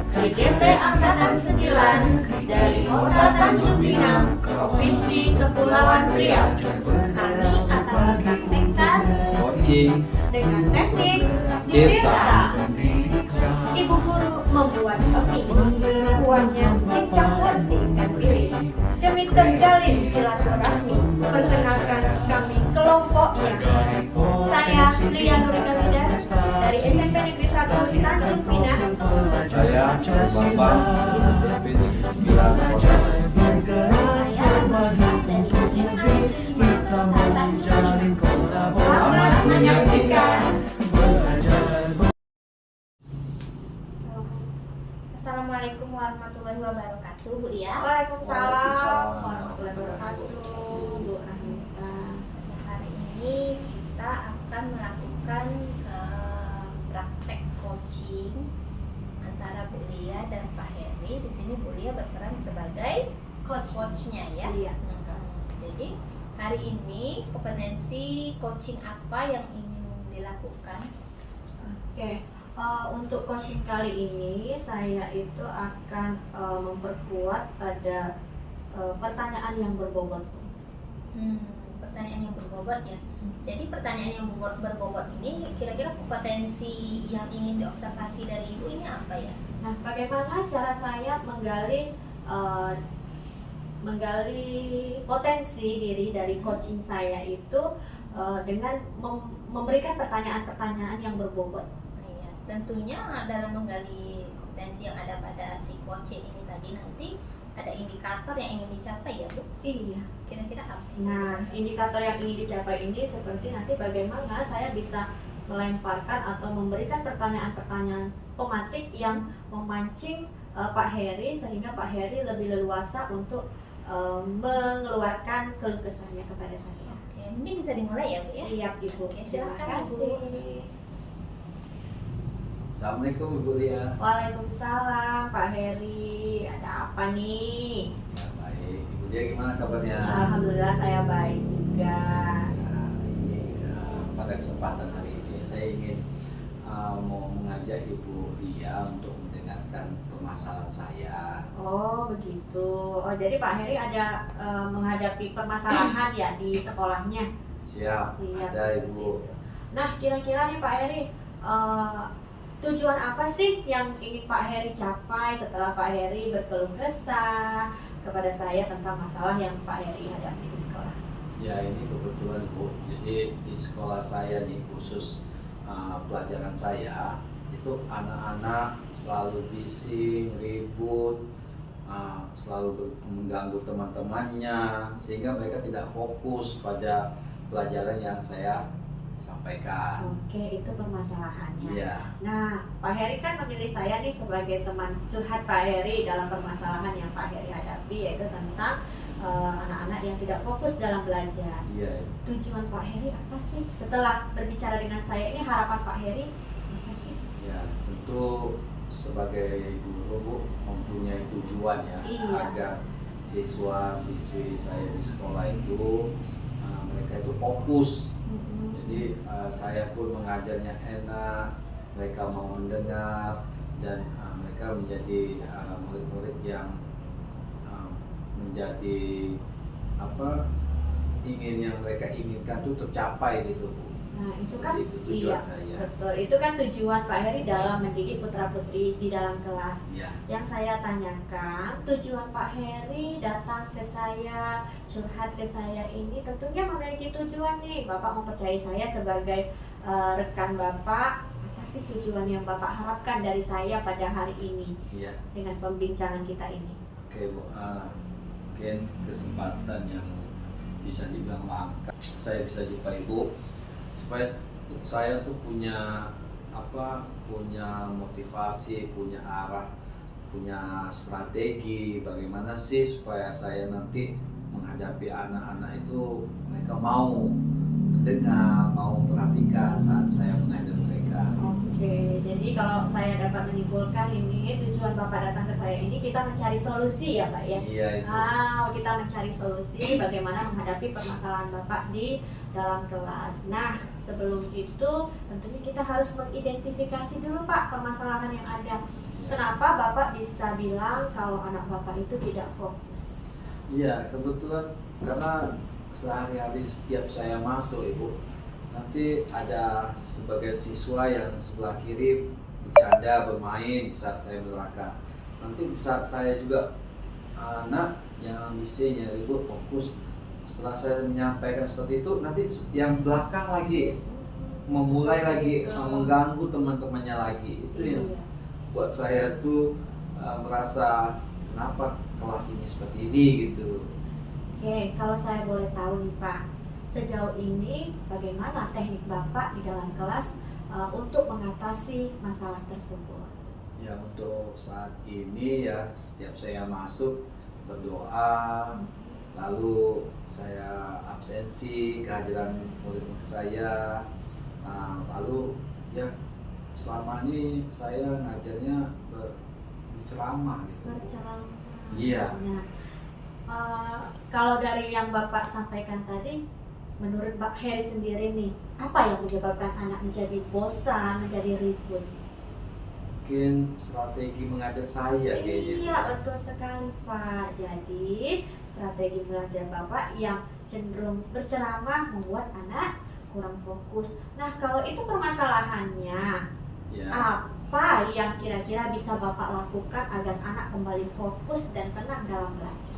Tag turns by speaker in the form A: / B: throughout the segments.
A: CGP Angkatan 9 dari Kota Tanjung Pinang, Provinsi Kepulauan Riau.
B: Kami akan mempraktekkan
C: coaching
A: Dengan teknik
C: Dita.
A: Ibu guru membuat opini, membuatnya dicampur singkat pilih. Demi terjalin silaturahmi, perkenalkan kami kelompok yang saya Lia Nurika Midas dari SMP Negeri 1 Tanjung Pinang.
C: Saya Bambang SMP Negeri 9 Kota.
B: saya dari SMA Negeri 5 Kota Tanjung Pinang.
A: Selamat menyaksikan.
B: Assalamualaikum warahmatullahi wabarakatuh, Bu Lia.
A: Waalaikumsalam warahmatullahi wabarakatuh, Bu Anita.
B: Hari ini kita akan melakukan praktek coaching antara Bu Lia dan Pak Heri. Di sini Bu Lia berperan sebagai coachnya ya.
A: Iya.
B: Jadi hari ini kompetensi coaching apa yang ingin dilakukan?
D: Oke, untuk coaching kali ini saya itu akan memperkuat pada pertanyaan yang berbobot.
B: Pertanyaan yang berbobot ya. Jadi pertanyaan yang berbobot ini kira-kira kompetensi yang ingin diobservasi dari Ibu ini apa ya?
D: Nah, bagaimana cara saya menggali potensi diri dari coaching saya itu dengan memberikan pertanyaan-pertanyaan yang berbobot.
B: Iya, tentunya dalam menggali kompetensi yang ada pada si coaching ini tadi nanti ada indikator yang ingin dicapai ya Bu?
D: Iya.
B: Kira-kira apa?
D: Nah, indikator yang ingin dicapai ini seperti nanti bagaimana saya bisa melemparkan atau memberikan pertanyaan-pertanyaan pematik yang memancing Pak Heri sehingga Pak Heri lebih leluasa untuk mengeluarkan keluh kesahnya kepada saya.
B: Oke, mungkin bisa dimulai ya Bu ya?
D: Siap Ibu.
B: Oke, silakan,
D: Terima
B: Bu.
D: kasih.
C: Assalamualaikum Ibu Lia.
D: Waalaikumsalam Pak Heri. Ada apa nih?
C: Ya baik, Ibu Lia gimana kabarnya?
D: Alhamdulillah saya baik juga.
C: Nah, ini pada kesempatan hari ini saya ingin mau mengajak Ibu Lia untuk mendengarkan permasalahan saya.
D: Oh begitu. Oh jadi Pak Heri ada menghadapi permasalahan ya di sekolahnya.
C: Siap,
D: Siap,
C: ada
D: seperti
C: Ibu.
D: itu. Nah kira-kira nih Pak Heri, tujuan apa sih yang ingin Pak Heri capai setelah Pak Heri berkeluh kesah kepada saya tentang masalah yang Pak Heri hadapi di sekolah?
C: Ya ini kebetulan Bu, jadi di sekolah saya nih khusus pelajaran saya itu anak-anak selalu bising, ribut, selalu mengganggu teman-temannya sehingga mereka tidak fokus pada pelajaran yang saya sampaikan.
D: Oke, itu permasalahannya.
C: Iya.
D: Nah, Pak Heri kan memilih saya nih sebagai teman curhat Pak Heri dalam permasalahan yang Pak Heri hadapi, yaitu tentang anak-anak yang tidak fokus dalam belajar.
C: Iya.
D: Tujuan Pak Heri apa sih? Setelah berbicara dengan saya ini, harapan Pak Heri apa sih?
C: Ya, tentu sebagai guru Bu mempunyai tujuan ya
D: Iya.
C: agar siswa-siswi saya di sekolah itu mereka itu fokus. Jadi saya pun mengajarnya enak, mereka mau mendengar dan mereka menjadi murid-murid yang menjadi yang mereka inginkan itu tercapai gitu Bu.
D: Nah, itu kan
C: Itu tujuan
D: iya,
C: saya.
D: betul. Itu kan tujuan Pak Heri dalam mendidik putra-putri di dalam kelas.
C: Ya.
D: Yang saya tanyakan, tujuan Pak Heri datang ke saya, curhat ke saya ini tentunya memiliki tujuan nih. Bapak mempercayai saya sebagai rekan Bapak. Apa sih tujuan yang Bapak harapkan dari saya pada hari ini
C: Iya.
D: dengan pembincangan kita ini?
C: Oke Bu, mungkin kesempatan yang bisa dibilang langka saya bisa jumpa Ibu supaya saya tuh punya motivasi, punya arah, punya strategi bagaimana sih supaya saya nanti menghadapi anak-anak itu mereka mau mendengar, mau memperhatikan saat saya mengajar mereka.
D: Oke, jadi kalau saya dapat menyimpulkan ini tujuan Bapak datang ke saya ini kita mencari solusi ya Pak ya?
C: Iya itu.
D: Kita mencari solusi bagaimana menghadapi permasalahan Bapak di dalam kelas. Nah, sebelum itu tentunya kita harus mengidentifikasi dulu Pak permasalahan yang ada. Kenapa Bapak bisa bilang kalau anak Bapak itu tidak fokus?
C: Iya, kebetulan karena sehari-hari setiap saya masuk Ibu, nanti ada sebagian siswa yang sebelah kiri bercanda, bermain di saat saya menerangkan. Nanti di saat saya juga, anak jangan bising ya Ibu, fokus. Setelah saya menyampaikan seperti itu, nanti yang belakang lagi memulai lagi mengganggu teman-temannya lagi. Itu yang
D: Iya.
C: buat saya tuh merasa kenapa kelas ini seperti ini gitu.
D: Oke, kalau saya boleh tahu nih Pak, sejauh ini bagaimana teknik Bapak di dalam kelas untuk mengatasi masalah tersebut?
C: Ya untuk saat ini ya setiap saya masuk berdoa, lalu saya absensi kehadiran murid-murid saya, lalu ya selama ini saya ngajarnya berceramah gitu.
D: Berceramah.
C: Iya.
D: Nah, kalau dari yang Bapak sampaikan tadi, menurut Pak Heri sendiri nih, apa yang menyebabkan anak menjadi bosan, menjadi ribut?
C: Mungkin strategi mengajar saya kayaknya.
D: Iya, betul sekali Pak. Jadi, strategi belajar Bapak yang cenderung berceramah membuat anak kurang fokus. Nah, kalau itu permasalahannya,
C: Ya.
D: apa yang kira-kira bisa Bapak lakukan agar anak kembali fokus dan tenang dalam belajar?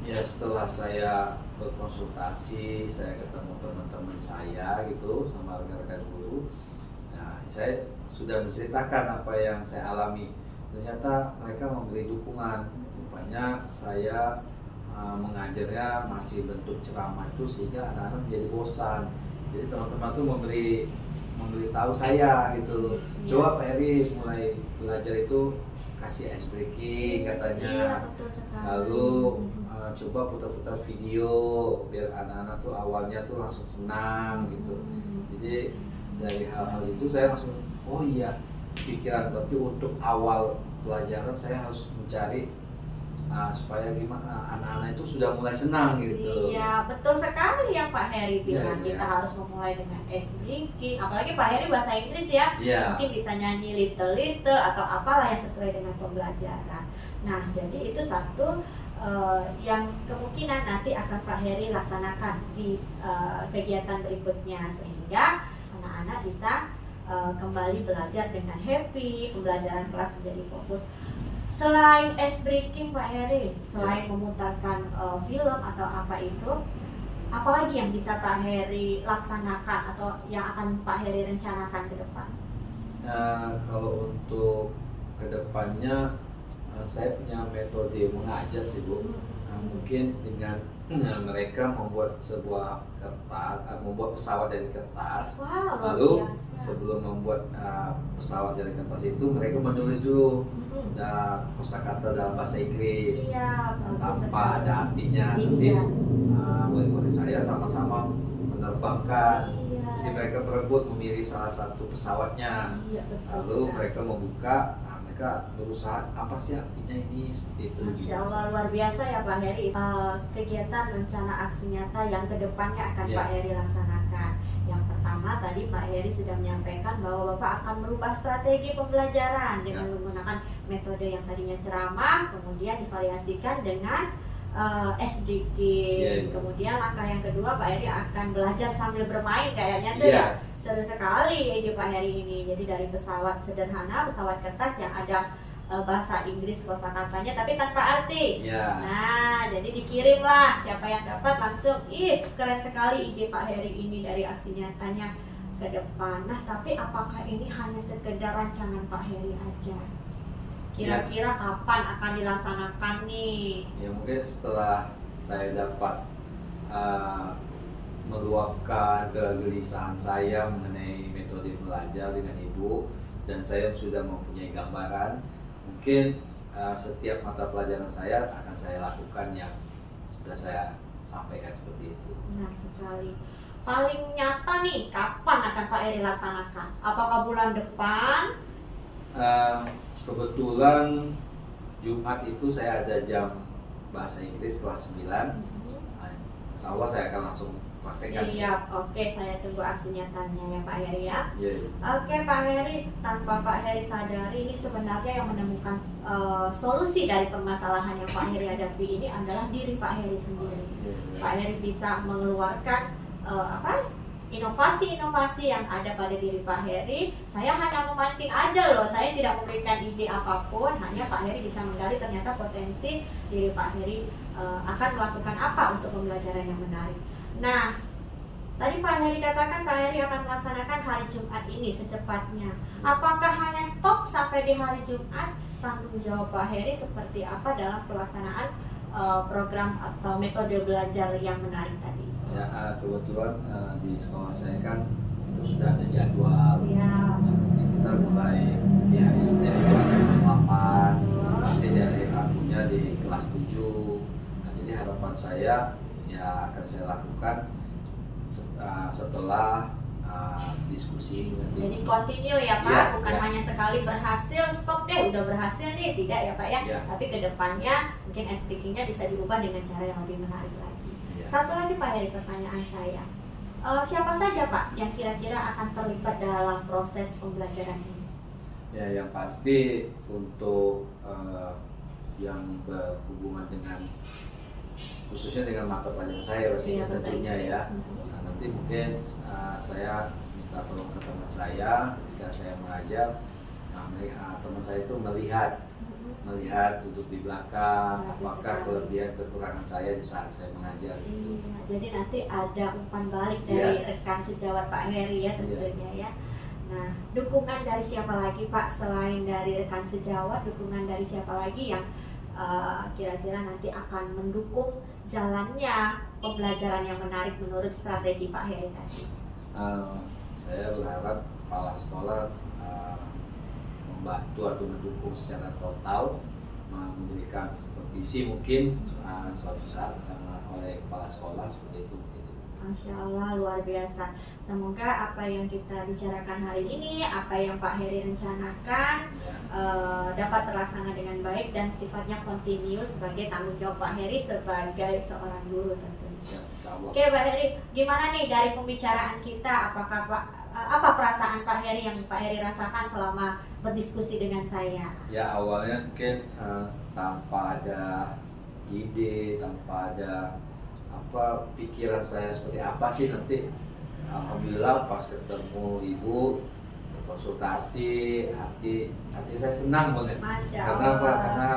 C: Ya setelah saya berkonsultasi, saya ketemu teman-teman saya gitu sama rekan-rekan guru. Nah, saya sudah menceritakan apa yang saya alami. Ternyata mereka memberi dukungan. Rupanya saya mengajarnya masih bentuk ceramah itu sehingga anak-anak menjadi bosan. Jadi teman-teman tuh memberi tahu saya gitu. Coba Pak Heri mulai belajar itu kasih ice breaking katanya.
D: Iya, betul sekali.
C: Lalu coba putar-putar video biar anak-anak tuh awalnya tuh langsung senang gitu. Jadi dari hal-hal itu saya langsung oh iya, pikiran berarti untuk awal pelajaran saya harus mencari supaya gimana anak-anak itu sudah mulai senang gitu.
D: Iya, betul sekali yang Pak Heri bilang.
C: Iya,
D: Kita
C: iya.
D: harus memulai dengan ice breaking. Apalagi Pak Heri bahasa Inggris ya.
C: Iya.
D: Mungkin bisa nyanyi little atau apalah yang sesuai dengan pembelajaran. Nah, jadi itu satu yang kemungkinan nanti akan Pak Heri laksanakan di kegiatan berikutnya sehingga anak-anak bisa kembali belajar dengan happy, pembelajaran kelas menjadi fokus. Selain ice breaking Pak Heri, selain memutarkan film atau apa itu, apalagi yang bisa Pak Heri laksanakan atau yang akan Pak Heri rencanakan ke depan?
C: Kalau untuk kedepannya saya punya metode mengajar sih Bu. Mungkin dengan mereka membuat sebuah kertas, membuat pesawat dari kertas.
D: Wow, luar
C: Lalu
D: biasa.
C: sebelum membuat pesawat dari kertas itu mereka menulis dulu kosakata dalam bahasa Inggris
D: Iya, bagus
C: tanpa
D: sekali.
C: ada artinya.
D: Iya.
C: Nanti murid-murid saya sama-sama menerbangkan.
D: Iya.
C: Jadi mereka berebut memilih salah satu pesawatnya.
D: Iya, betul
C: Lalu
D: sekali.
C: mereka membuka, mereka berusaha apa sih artinya ini seperti itu.
D: Masya Allah, luar biasa ya Pak Heri. Kegiatan rencana aksi nyata yang kedepannya akan
C: Ya.
D: Pak Heri laksanakan. Yang pertama tadi Pak Heri sudah menyampaikan bahwa Bapak akan merubah strategi pembelajaran dengan menggunakan metode yang tadinya ceramah, kemudian divariasikan dengan SDK.
C: Ya.
D: Kemudian langkah yang kedua Pak Heri akan belajar sambil bermain kayaknya tuh ya. Seru sekali ide Pak Heri ini. Jadi dari pesawat sederhana, pesawat kertas yang ada bahasa Inggris kosakatanya tapi tanpa arti.
C: Ya.
D: Nah, jadi dikirimlah. Siapa yang dapat langsung, keren sekali ide Pak Heri ini dari aksi nyatanya ke depan. Nah, tapi apakah ini hanya sekedar rancangan Pak Heri aja? Kira-kira kapan akan dilaksanakan nih?
C: Ya mungkin setelah saya dapat meluapkan kegelisahan saya mengenai metode belajar dengan Ibu dan saya sudah mempunyai gambaran, mungkin setiap mata pelajaran saya akan saya lakukan yang sudah saya sampaikan seperti itu.
D: Nah, sekali. Paling nyata nih, kapan akan Pak Heri laksanakan? Apakah bulan depan?
C: Kebetulan Jumat itu saya ada jam bahasa Inggris kelas 9. Insya Allah saya akan langsung praktekkan.
D: Siap, oke, saya tunggu aksi nyatanya ya Pak Heri ya.
C: Iya, iya.
D: Oke Pak Heri, tanpa Pak Heri sadari ini sebenarnya yang menemukan solusi dari permasalahan yang Pak Heri hadapi ini adalah diri Pak Heri sendiri. Pak Heri bisa mengeluarkan inovasi-inovasi yang ada pada diri Pak Heri. Saya hanya memancing aja loh, saya tidak memberikan ide apapun, hanya Pak Heri bisa menggali ternyata potensi diri Pak Heri akan melakukan apa untuk pembelajaran yang menarik. Nah, tadi Pak Heri katakan Pak Heri akan melaksanakan hari Jumat ini secepatnya. Apakah hanya stop sampai di hari Jumat? Tanggung jawab Pak Heri seperti apa dalam pelaksanaan program atau metode belajar yang menarik tadi?
C: Ya, kebetulan di sekolah saya kan itu sudah ada jadwal.
D: Siap.
C: Nanti kita mulai di hari Senin itu ada kelas 8, nanti dari Rabunya di kelas 7. Nah, jadi harapan saya ya akan saya lakukan setelah diskusi nanti.
D: Jadi continue ya Pak,
C: Ya,
D: bukan
C: ya.
D: hanya sekali berhasil, stop deh, udah berhasil nih, tidak ya Pak ya.
C: Ya.
D: Tapi kedepannya mungkin speaking-nya bisa diubah dengan cara yang lebih menarik lagi.
C: Ya.
D: Satu lagi Pak Heri, pertanyaan saya, siapa saja Pak yang kira-kira akan terlibat dalam proses pembelajaran ini?
C: Ya, yang pasti untuk yang berhubungan dengan khususnya dengan mata pelajaran saya bahasa
D: Iya,
C: Inggris
D: bahasa
C: tentunya
D: Inggris.
C: ya. Nah, nanti mungkin saya minta tolong ke teman saya ketika saya mengajar. Nah, teman saya itu melihat duduk di belakang,
D: Bagus
C: apakah
D: sekali.
C: kelebihan kekurangan saya di saat saya mengajar itu.
D: Iya, jadi nanti ada umpan balik dari rekan sejawat Pak Heri ya tentunya ya. Nah, dukungan dari siapa lagi Pak selain dari rekan sejawat, dukungan dari siapa lagi yang kira-kira nanti akan mendukung jalannya pembelajaran yang menarik menurut strategi Pak Heri tadi?
C: Saya berharap kepala sekolah membantu atau mendukung secara total, memberikan supervisi mungkin suatu saat sama oleh kepala sekolah seperti itu.
D: Masya Allah, luar biasa. Semoga apa yang kita bicarakan hari ini, apa yang Pak Heri rencanakan dapat terlaksana dengan baik dan sifatnya kontinu sebagai tanggung jawab Pak Heri sebagai seorang guru tentunya. Oke Pak Heri, gimana nih dari pembicaraan kita? Apakah apa perasaan Pak Heri yang Pak Heri rasakan selama berdiskusi dengan saya?
C: Ya, awalnya mungkin tanpa ada ide, tanpa ada pikiran saya seperti apa sih nanti. Alhamdulillah pas ketemu ibu konsultasi, hati saya senang banget.
D: Masya
C: Karena apa?
D: Allah.
C: Karena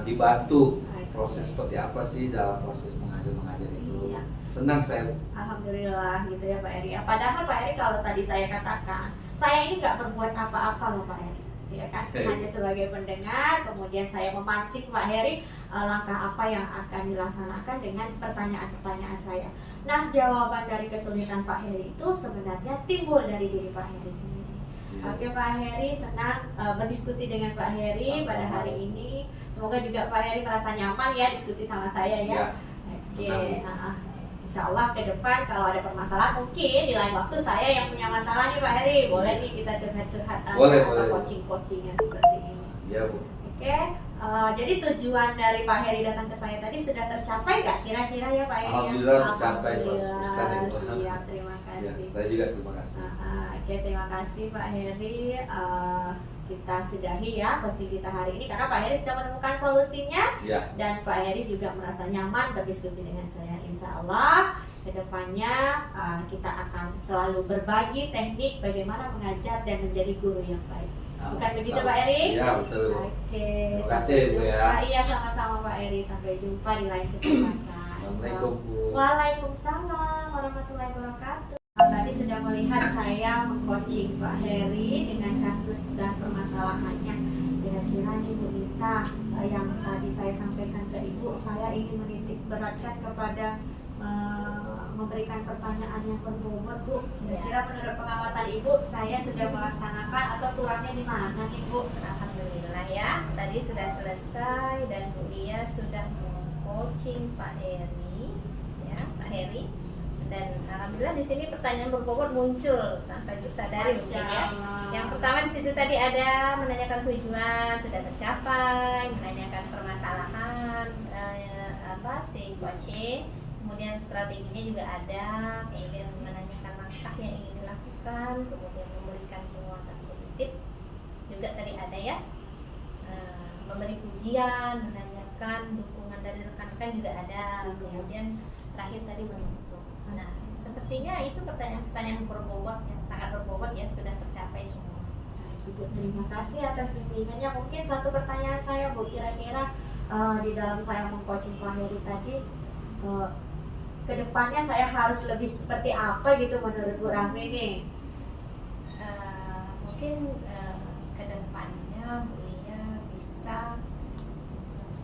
C: dibantu proses seperti apa sih dalam proses mengajar itu.
D: Iya.
C: Senang saya.
D: Alhamdulillah gitu ya Pak Heri. Padahal Pak Heri kalau tadi saya katakan, saya ini nggak berbuat apa-apa loh Pak Heri, ya kan? Hanya sebagai pendengar, kemudian saya memancing Pak Heri langkah apa yang akan dilaksanakan dengan pertanyaan-pertanyaan saya. Nah, jawaban dari kesulitan Pak Heri itu sebenarnya timbul dari diri Pak Heri sendiri.
C: Ya.
D: Oke Pak Heri, senang berdiskusi dengan Pak Heri
C: Sama-sama.
D: pada hari ini. Semoga juga Pak Heri merasa nyaman ya diskusi sama saya ya.
C: Ya.
D: Oke,
C: Senang.
D: Insya Allah ke depan kalau ada permasalahan mungkin di lain waktu saya yang punya masalah nih Pak Heri, boleh nih kita curhat-curhatan
C: Boleh,
D: atau
C: boleh.
D: coaching-coachingnya seperti ini.
C: Ya, Bu.
D: Oke, jadi tujuan dari Pak Heri datang ke saya tadi sudah tercapai nggak kira-kira ya Pak Heri?
C: Alhamdulillah tercapai
D: Alhamdulillah,
C: 100% itu.
D: siap, terima
C: Ya,
D: kasih.
C: saya juga terima kasih.
D: Oke, terima kasih Pak Heri. Kita sudahi ya coaching kita hari ini karena Pak Heri sudah menemukan solusinya
C: Ya.
D: dan Pak Heri juga merasa nyaman berdiskusi dengan saya. Insya Allah kedepannya kita akan selalu berbagi teknik bagaimana mengajar dan menjadi guru yang baik. Bukan begitu Pak Heri?
C: Ya, betul, Bu.
D: Oke,
C: Terima
D: sampai
C: kasih, Bu, ya.
D: jumpa. Iya, sama-sama Pak Heri. Sampai jumpa di lain kesempatan.
C: Assalamualaikum, Bu.
D: Waalaikumsalam warahmatullahi wabarakatuh. Tadi sudah melihat saya mengcoaching Pak Heri dengan kasus dan permasalahannya. Kira-kira nih Bu Nita, yang tadi saya sampaikan ke Ibu, saya ingin menitik beratkan kepada memberikan pertanyaan yang berbobot Bu. Kira-kira menurut pengamatan Ibu, saya sudah melaksanakan atau kurangnya di mana nih Bu?
B: Alhamdulillah ya, tadi sudah selesai dan Bu Lia sudah coaching Pak Heri, ya Pak Heri. Dan alhamdulillah di sini pertanyaan berbobot muncul tanpa Ibu sadari mungkin ya. Yang pertama di situ tadi ada menanyakan tujuan sudah tercapai, menanyakan permasalahan si coaching. kemudian strateginya juga ada, kemudian menanyakan langkah yang ingin dilakukan, kemudian memberikan penguatan positif juga tadi ada ya. Memberi pujian, menanyakan dukungan dari rekan-rekan juga ada, kemudian terakhir tadi menutup. Nah, sepertinya itu pertanyaan-pertanyaan berbobot yang sangat berbobot ya, sudah tercapai semua.
D: Ibu, terima kasih atas bimbingannya. Mungkin satu pertanyaan saya, Bu, kira-kira di dalam saya mengcoaching Pak Heri tadi, kedepannya saya harus lebih seperti apa gitu menurut Bu Rahmi nih?
B: Mungkin kedepannya Bulia bisa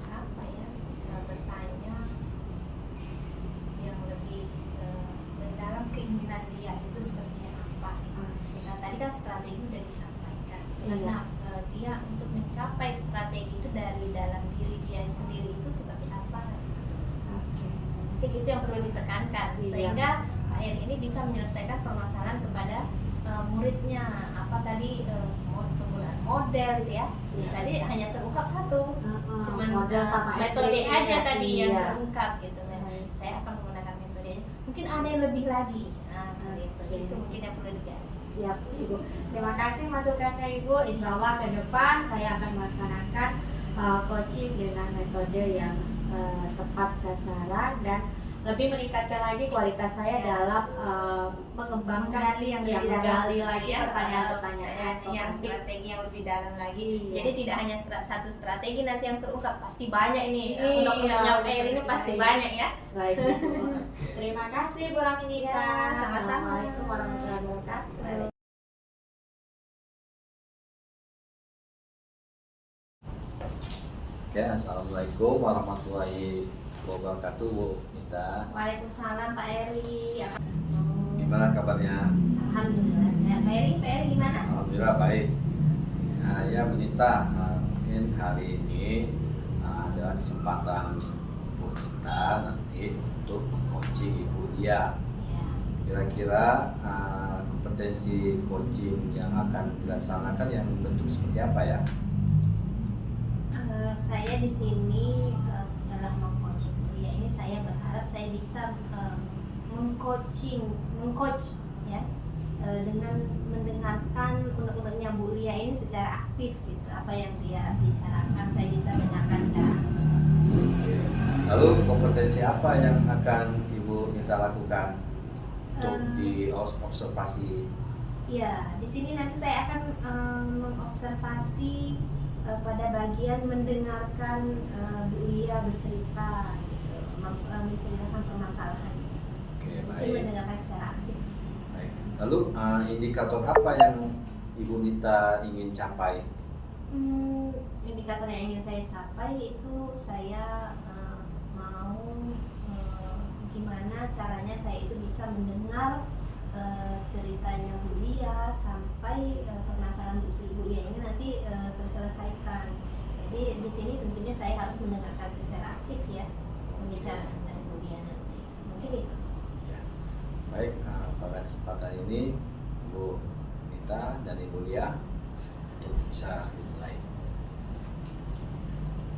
B: apa ya, bertanya yang lebih mendalam keinginan dia itu seperti apa. Nah, tadi kan strategi udah disampaikan. Nah, dia untuk mencapai strategi itu dari dalam diri dia sendiri itu seperti apa? Mungkin itu yang perlu ditekankan sehingga Pak Heri ini bisa menyelesaikan permasalahan kepada muridnya. Apa tadi penggunaan model gitu ya. Tadi hanya terungkap satu, cuman
D: model sama
B: metode
D: SPP
B: aja
D: ya.
B: tadi
D: Iya.
B: yang terungkap gitu. Saya akan menggunakan metode aja. Mungkin ada yang lebih lagi. Nah, seperti itu. Itu mungkin yang perlu digali.
D: Siap, Ibu. Terima kasih masukannya, Ibu. Insya Allah ke depan saya akan melaksanakan coaching dengan metode yang tepat sasaran dan lebih meningkatkan lagi kualitas saya dalam mengembangkan
B: Menggali yang
D: ya,
B: lebih dalam
D: menggali lagi
B: ya,
D: pertanyaan-pertanyaan
B: yang
D: pasti.
B: strategi yang lebih dalam lagi.
D: Iya.
B: Jadi tidak hanya satu strategi nanti yang terungkap, pasti banyak ini.
D: Iya,
B: Undang-undang air ini pasti
D: baik.
B: banyak ya.
D: Baik, Ibu. Terima kasih Bu Raminita.
B: Ya, sama-sama.
D: Assalamualaikum warahmatullahi wabarakatuh.
C: Oke, assalamualaikum warahmatullahi wabarakatuh, Bu Nita.
B: Waalaikumsalam Pak Eri.
C: Gimana kabarnya?
B: Alhamdulillah sehat. Pak Eri gimana?
C: Alhamdulillah baik. Nah, ya Bu Nita, mungkin hari ini adalah kesempatan Bu Nita nanti untuk mengcoaching Ibu dia.
B: Ya.
C: Kira-kira kompetensi coaching yang akan dilaksanakan yang bentuk seperti apa ya?
B: Saya di sini setelah mengcoaching Bulia ini saya berharap saya bisa mengcoach ya dengan mendengarkan undang-undangnya Bulia ini secara aktif gitu. Apa yang dia bicarakan saya bisa dengarkan secara aktif.
C: Lalu kompetensi apa yang akan Ibu Nita lakukan untuk di observasi?
B: Ya, di sini nanti saya akan mengobservasi pada bagian mendengarkan Bulia bercerita gitu, menceritakan permasalahan.
C: Oke,
B: Mungkin
C: baik.
B: mendengarkan secara aktif.
C: Baik. Lalu indikator apa yang Ibu Nita ingin capai?
B: Indikator yang ingin saya capai itu saya mau gimana caranya saya itu bisa mendengar ceritanya Bulia sampai permasalahan Bulia ini nanti terselesaikan. Jadi di sini tentunya saya harus mendengarkan secara aktif ya pembicaraan dari Bulia nanti. Mungkin itu.
C: Ya. Baik, pada kesempatan ini Bu Nita dan Ibu Lia untuk bisa dimulai.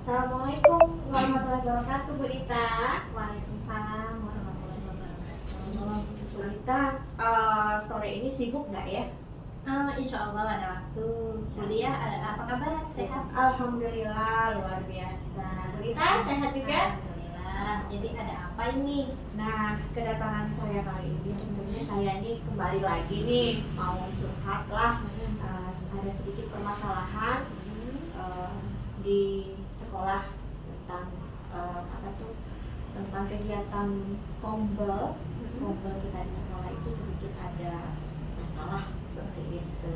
D: Assalamualaikum warahmatullahi wabarakatuh, Bu Nita.
B: Waalaikumsalam warahmatullahi wabarakatuh.
D: Bu Nita, sore ini sibuk nggak ya?
B: Insya Allah ada waktu. Bulia, ada apa kabar? Sehat?
D: Alhamdulillah, luar biasa. Bu Nita sehat juga?
B: Alhamdulillah. Jadi ada apa ini?
D: Nah, kedatangan saya kali ini tentunya saya ini kembali lagi nih mau curhat lah. Ada sedikit permasalahan di sekolah tentang apa tuh, tentang kegiatan kombel kita di sekolah itu sedikit ada masalah seperti itu.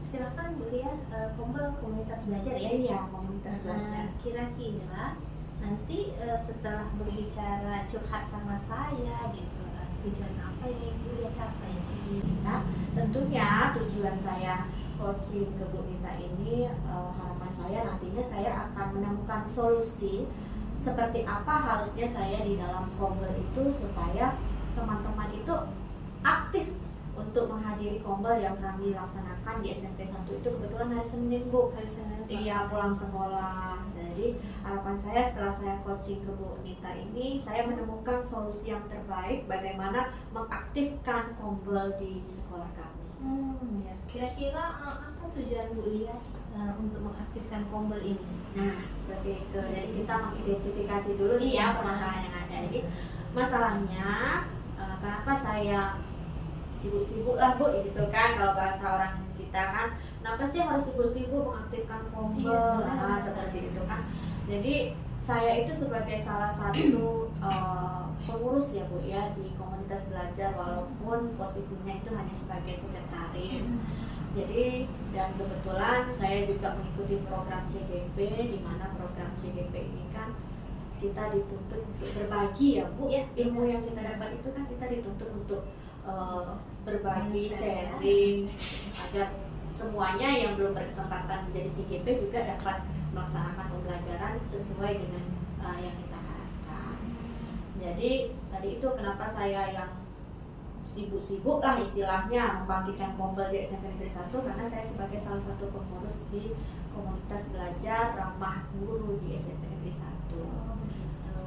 B: Silakan Bulia, Kombel komunitas belajar ya?
D: Iya, komunitas belajar.
B: Kira-kira nanti setelah berbicara curhat sama saya gitu, tujuan apa yang Bulia capai?
D: Nah, tentunya tujuan saya coaching ke Bu Nita ini, harapan saya nantinya saya akan menemukan solusi seperti apa harusnya saya di dalam kombel itu supaya teman-teman itu aktif untuk menghadiri kombel yang kami laksanakan di SMP 1 itu kebetulan hari Senin, Bu.
B: Hari Senin
D: Iya, pulang sekolah. Jadi harapan saya setelah saya coaching ke Bu Nita ini, saya menemukan solusi yang terbaik bagaimana mengaktifkan kombel di sekolah kami.
B: Ya. Kira-kira apa tujuan Bu Lia untuk mengaktifkan kombel ini?
D: Nah, seperti itu. Jadi kita mengidentifikasi dulu nih
B: Iya.
D: ya permasalahan yang ada. Jadi masalahnya kenapa saya sibuk-sibuk lah Bu gitu kan, kalau bahasa orang kita kan, kenapa sih harus sibuk-sibuk mengaktifkan kombel,
B: Iya.
D: seperti itu kan. Jadi saya itu sebagai salah satu pengurus ya Bu ya di komunitas belajar, walaupun posisinya itu hanya sebagai sekretaris. Jadi dan kebetulan saya juga mengikuti program CGP, di mana program CGP ini kan kita dituntut untuk berbagi ya Bu.
B: Iya.
D: Ilmu yang kita dapat itu kan kita dituntut untuk berbagi,
B: Share.
D: sharing, agar semuanya yang belum berkesempatan menjadi CGP juga dapat melaksanakan pembelajaran sesuai dengan yang kita harapkan. Jadi tadi itu kenapa saya yang sibuk-sibuk lah istilahnya membangkitkan kombel di SMP Negeri 1, karena saya sebagai salah satu pengurus di komunitas belajar ramah guru di SMP Negeri 1.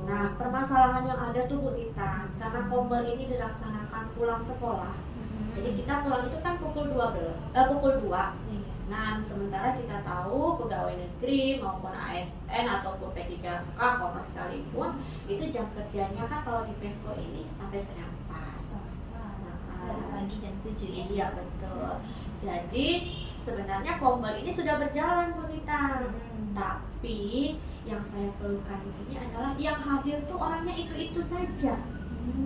D: Nah, permasalahan yang ada tuh Bu Nita, karena kombel ini dilaksanakan pulang sekolah. Jadi kita pulang itu kan pukul 2. Nah, sementara kita tahu pegawai negeri maupun ASN ataupun P3K Komnas sekalipun itu jam kerjanya kan kalau di Pemko ini sampai setengah 4.
B: Dari pagi jam 7 ya?
D: Iya betul. Jadi sebenarnya kombel ini sudah berjalan Bu Nita. Tapi yang saya keluhkan di sini adalah yang hadir tuh orangnya itu saja.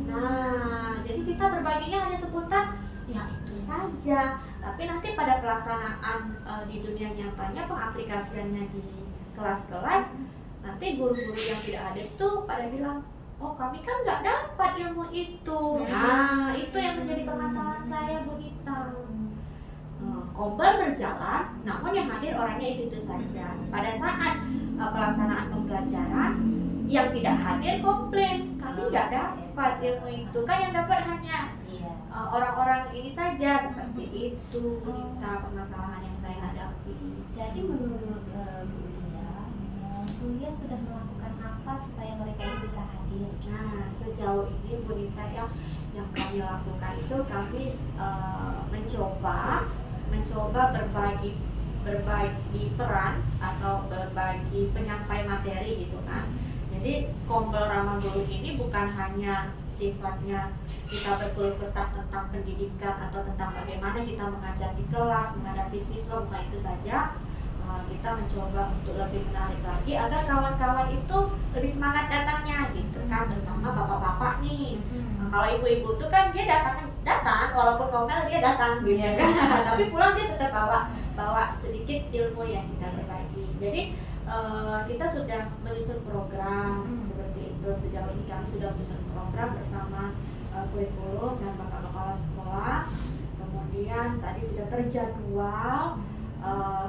D: Nah, jadi kita berbaginya hanya seputar ya itu saja. Tapi nanti pada pelaksanaan di dunia nyatanya, pengaplikasiannya di kelas-kelas, nanti guru-guru yang tidak hadir tuh pada bilang, oh kami kan nggak dapat ilmu itu. Nah, itu yang menjadi permasalahan saya Bu Nita. Kombel berjalan, namun yang hadir orangnya itu saja. Pada saat pelaksanaan pembelajaran, yang tidak hadir komplain, kami nggak dapat ilmu itu. Kan yang dapat hanya orang-orang ini saja, seperti itu. Kita permasalahan yang saya hadapi.
B: Jadi menurut Bu Lia sudah melakukan apa supaya mereka ini bisa hadir?
D: Nah, sejauh ini Bu Nita yang kami lakukan itu kami mencoba berbagi peran atau berbagi penyampai materi gitu kan. Jadi kombel ramah guru ini bukan hanya sifatnya kita berkeluh kesah tentang pendidikan atau tentang bagaimana kita mengajar di kelas menghadapi siswa, bukan itu saja. Kita mencoba untuk lebih menarik lagi agar kawan-kawan itu lebih semangat datangnya gitu kan, terutama bapak-bapak nih. Kalau ibu-ibu tuh kan dia datang walaupun ngomel dia datang gitu kan. Tapi pulang dia tetap bawa sedikit ilmu yang kita berbagi. Jadi kita sudah menyusun program seperti itu. Sejauh ini kami sudah menyusun program bersama kurikulum dan bapak kepala sekolah. Kemudian tadi sudah terjadwal.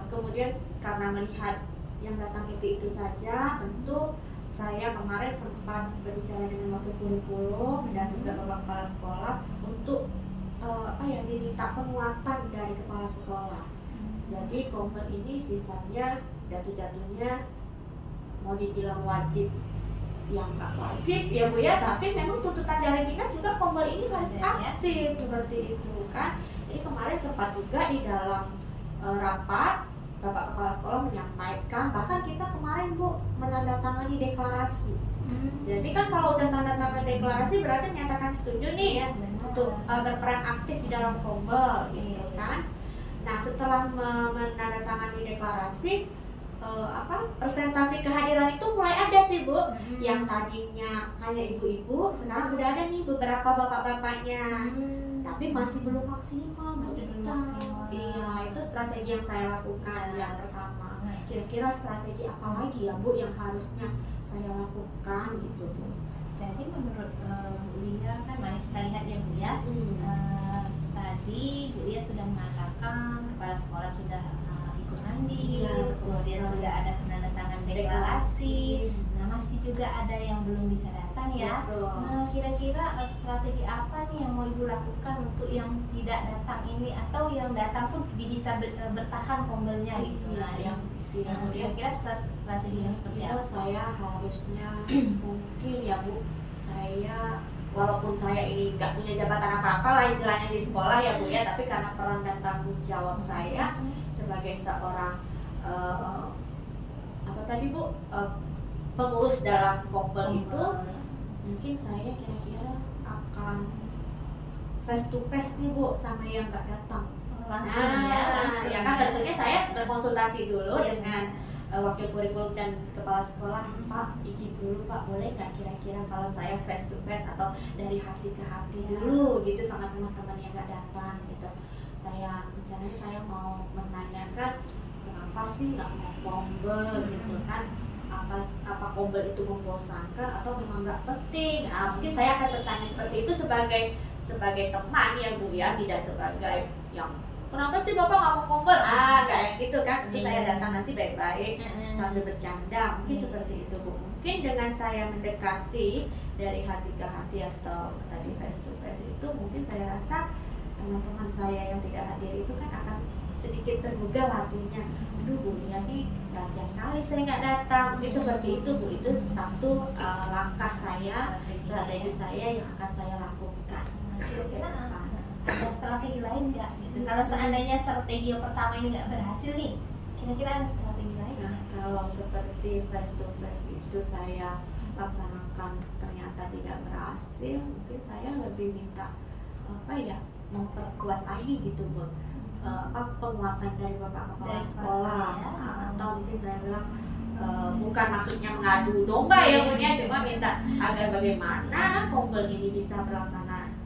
D: Kemudian karena melihat yang datang itu saja, tentu saya kemarin sempat berbicara dengan wakil kurikulum dan juga bapak kepala sekolah untuk diminta penguatan dari kepala sekolah. Jadi kombel ini sifatnya jatuh-jatuhnya mau dibilang wajib, yang nggak wajib ya Bu ya, tapi memang tuntutan dari dinas juga kombel ini harus aktif seperti itu kan. Jadi kemarin sempat juga di dalam rapat bapak kepala sekolah menyampaikan, bahkan kita kemarin Bu menandatangani deklarasi. Jadi kan kalau udah tanda tangan deklarasi berarti menyatakan setuju nih untuk berperan aktif di dalam kombel gitu kan. Nah, setelah menandatangani deklarasi, presentasi kehadiran itu mulai ada sih Bu. Yang tadinya hanya ibu-ibu, sekarang udah ada nih beberapa bapak-bapaknya. Tapi masih belum maksimal. Iya, itu strategi yang saya lakukan yang pertama. Kira-kira strategi apa lagi ya Bu yang harusnya saya lakukan gitu Bu?
B: Jadi menurut Bu Lia kan, mari kita lihat ya Bu ya. Tadi Bu Lia sudah mengatakan kepala sekolah sudah ikut andil, kemudian sudah ada penandatangan deklarasi. Nah, masih juga ada yang belum bisa datang ya.
D: Betul.
B: Nah, kira-kira strategi apa nih yang mau Ibu lakukan untuk yang tidak datang ini, atau yang datang pun bisa bertahan kombelnya gitu. Nah, yang kira-kira strategi yang seperti
D: Ya,
B: apa?
D: saya harusnya mungkin ya Bu, saya walaupun saya ini nggak punya jabatan apa-apa lah istilahnya di sekolah ya Bu ya, tapi karena peran dan tanggung jawab saya sebagai seorang apa tadi Bu, pengurus dalam kombel itu, mungkin saya kira-kira akan face to face nih Bu sama yang nggak datang.
B: Langsung ya, langsung
D: Ya kan tentunya saya berkonsultasi dulu dengan wakil kurikulum dan kepala sekolah. Pak, izin dulu Pak, boleh nggak kira-kira kalau saya face to face atau dari hati ke hati dulu gitu sama teman-teman yang nggak datang gitu. Saya rencananya saya mau menanyakan kenapa sih nggak mau kombel gitu kan, apa kombel itu membosankan atau memang nggak penting. Nah, mungkin saya akan bertanya seperti itu sebagai teman ya Bu ya, tidak sebagai yang kenapa sih Bapak nggak mau kombel? Kayak gitu kan. Itu saya datang nanti baik-baik sambil bercanda. Mungkin seperti itu Bu. Mungkin dengan saya mendekati dari hati ke hati atau tadi face to face itu, mungkin saya rasa teman-teman saya yang tidak hadir itu kan akan sedikit tergugah hatinya. Aduh Bu Lia nih perhatian kali saya nggak datang. Mungkin seperti itu Bu. Itu satu langkah saya, strategi saya yang akan saya lakukan.
B: Kira-kira ada strategi lain nggak gitu? Kalau seandainya strategi yang pertama ini nggak berhasil nih, kira-kira ada strategi lain?
D: Nah, kalau seperti face to face itu saya laksanakan ternyata tidak berhasil, mungkin saya lebih minta apa ya, memperkuat lagi gitu Bu, penguatan dari Bapak Kepala Sekolah. Atau mungkin saya bilang bukan maksudnya mengadu domba ya Bu ya, cuma minta agar bagaimana kombel ini bisa